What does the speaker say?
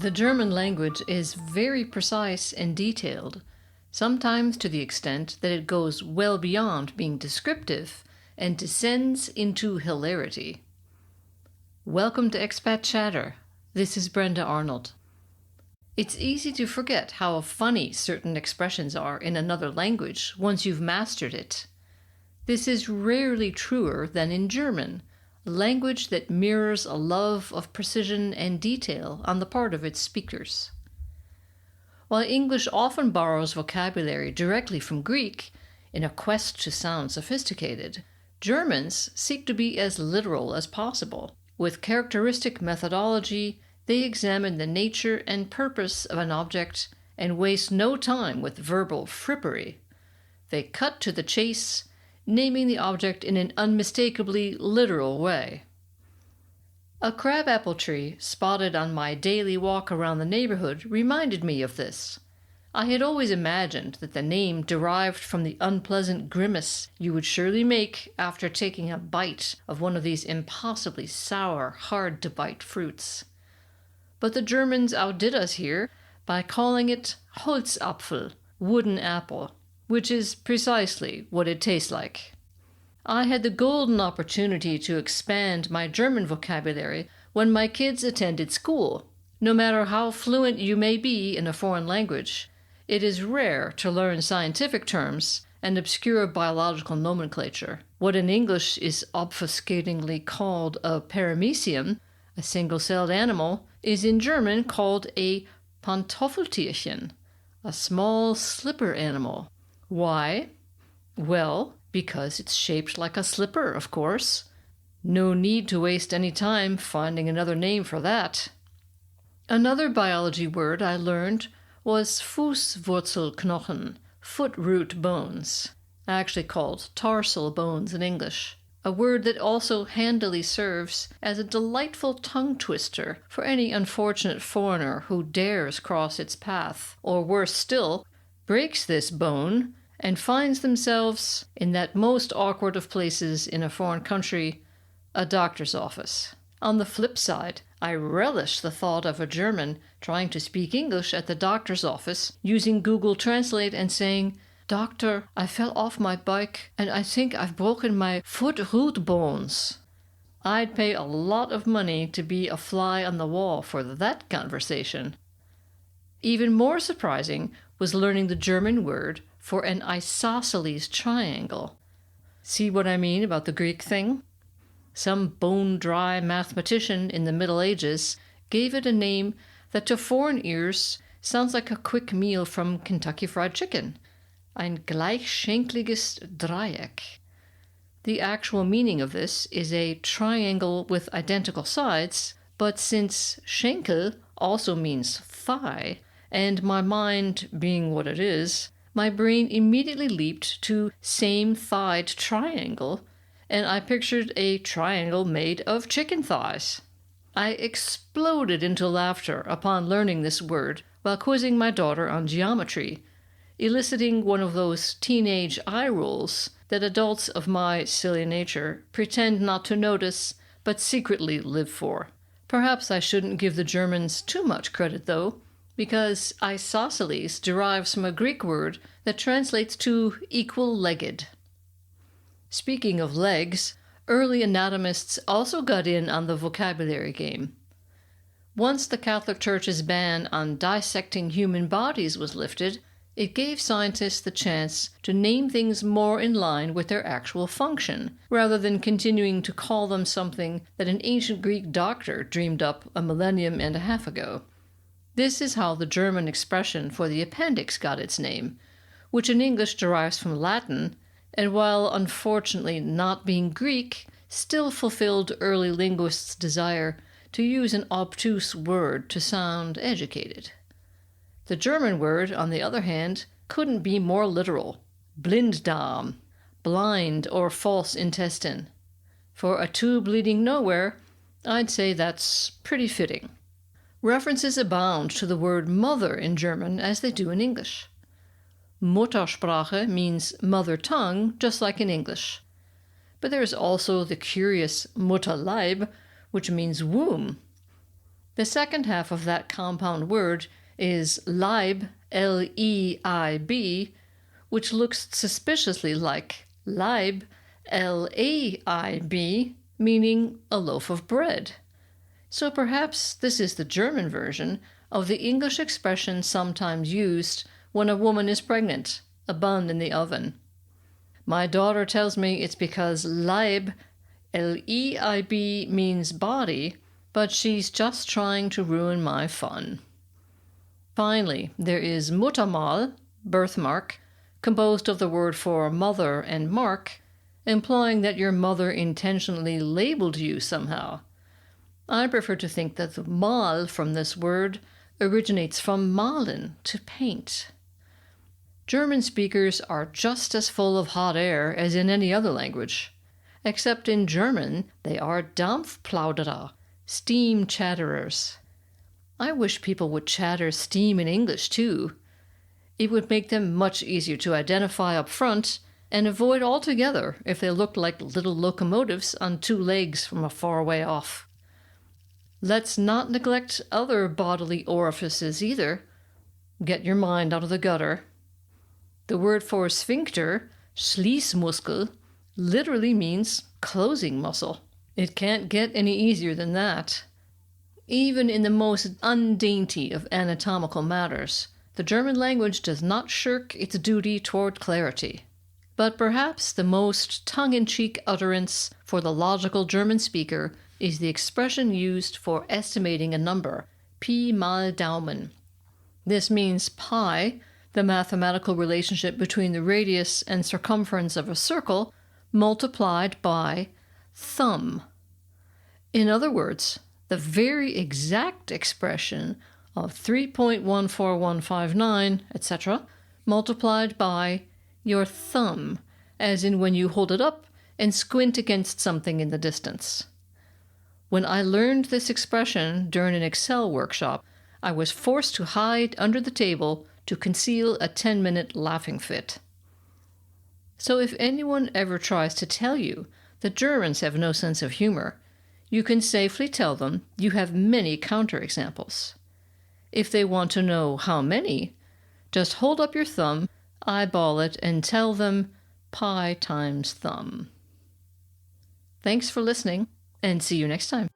The German language is very precise and detailed, sometimes to the extent that it goes well beyond being descriptive and descends into hilarity. Welcome to Expat Chatter. This is Brenda Arnold. It's easy to forget how funny certain expressions are in another language once you've mastered it. This is rarely truer than in German, a language that mirrors a love of precision and detail on the part of its speakers. While English often borrows vocabulary directly from Greek in a quest to sound sophisticated, Germans seek to be as literal as possible. With characteristic methodology, they examine the nature and purpose of an object and waste no time with verbal frippery. They cut to the chase, naming the object in an unmistakably literal way. A crabapple tree spotted on my daily walk around the neighborhood reminded me of this. I had always imagined that the name derived from the unpleasant grimace you would surely make after taking a bite of one of these impossibly sour, hard-to-bite fruits. But the Germans outdid us here by calling it Holzapfel, wooden apple, which is precisely what it tastes like. I had the golden opportunity to expand my German vocabulary when my kids attended school. No matter how fluent you may be in a foreign language, it is rare to learn scientific terms and obscure biological nomenclature. What in English is obfuscatingly called a paramecium, a single-celled animal, is in German called a Pantoffeltierchen, a small slipper animal. Why? Well, because it's shaped like a slipper, of course. No need to waste any time finding another name for that. Another biology word I learned was Fußwurzelknochen, foot root bones, actually called tarsal bones in English, a word that also handily serves as a delightful tongue twister for any unfortunate foreigner who dares cross its path, or worse still, breaks this bone and finds themselves in that most awkward of places in a foreign country, a doctor's office. On the flip side, I relish the thought of a German trying to speak English at the doctor's office using Google Translate and saying, "Doctor, I fell off my bike and I think I've broken my foot root bones." I'd pay a lot of money to be a fly on the wall for that conversation. Even more surprising was learning the German word for an isosceles triangle. See what I mean about the Greek thing? Some bone-dry mathematician in the Middle Ages gave it a name that to foreign ears sounds like a quick meal from Kentucky Fried Chicken. Ein gleichschenkliges Dreieck. The actual meaning of this is a triangle with identical sides, but since Schenkel also means thigh, and my mind being what it is, my brain immediately leaped to same-thighed triangle, and I pictured a triangle made of chicken thighs. I exploded into laughter upon learning this word while quizzing my daughter on geometry, eliciting one of those teenage eye rolls that adults of my silly nature pretend not to notice but secretly live for. Perhaps I shouldn't give the Germans too much credit, though, because isosceles derives from a Greek word that translates to equal-legged. Speaking of legs, early anatomists also got in on the vocabulary game. Once the Catholic Church's ban on dissecting human bodies was lifted, it gave scientists the chance to name things more in line with their actual function, rather than continuing to call them something that an ancient Greek doctor dreamed up a millennium and a half ago. This is how the German expression for the appendix got its name, which in English derives from Latin, and while unfortunately not being Greek, still fulfilled early linguists' desire to use an obtuse word to sound educated. The German word, on the other hand, couldn't be more literal. Blinddarm, blind or false intestine. For a tube leading nowhere, I'd say that's pretty fitting. References abound to the word mother in German as they do in English. Muttersprache means mother tongue, just like in English. But there is also the curious Mutterleib, which means womb. The second half of that compound word is Leib, L-E-I-B, which looks suspiciously like Leib, L-A-I-B, meaning a loaf of bread. So perhaps this is the German version of the English expression sometimes used when a woman is pregnant, a bun in the oven. My daughter tells me it's because Leib, L-E-I-B, means body, but she's just trying to ruin my fun. Finally, there is Muttermal, birthmark, composed of the word for mother and mark, implying that your mother intentionally labeled you somehow. I prefer to think that the mal from this word originates from malen, to paint. German speakers are just as full of hot air as in any other language, except in German they are Dampfplauderer, steam chatterers. I wish people would chatter steam in English too. It would make them much easier to identify up front and avoid altogether if they looked like little locomotives on two legs from a far way off. Let's not neglect other bodily orifices either. Get your mind out of the gutter. The word for sphincter, Schließmuskel, literally means closing muscle. It can't get any easier than that. Even in the most undainty of anatomical matters, the German language does not shirk its duty toward clarity. But perhaps the most tongue-in-cheek utterance for the logical German speaker is the expression used for estimating a number, Pi mal Daumen. This means pi, the mathematical relationship between the radius and circumference of a circle, multiplied by thumb. In other words, the very exact expression of 3.14159, etc., multiplied by your thumb, as in when you hold it up and squint against something in the distance. When I learned this expression during an Excel workshop, I was forced to hide under the table to conceal a 10-minute laughing fit. So if anyone ever tries to tell you that Germans have no sense of humor, you can safely tell them you have many counterexamples. If they want to know how many, just hold up your thumb, eyeball it, and tell them pi times thumb. Thanks for listening, and see you next time.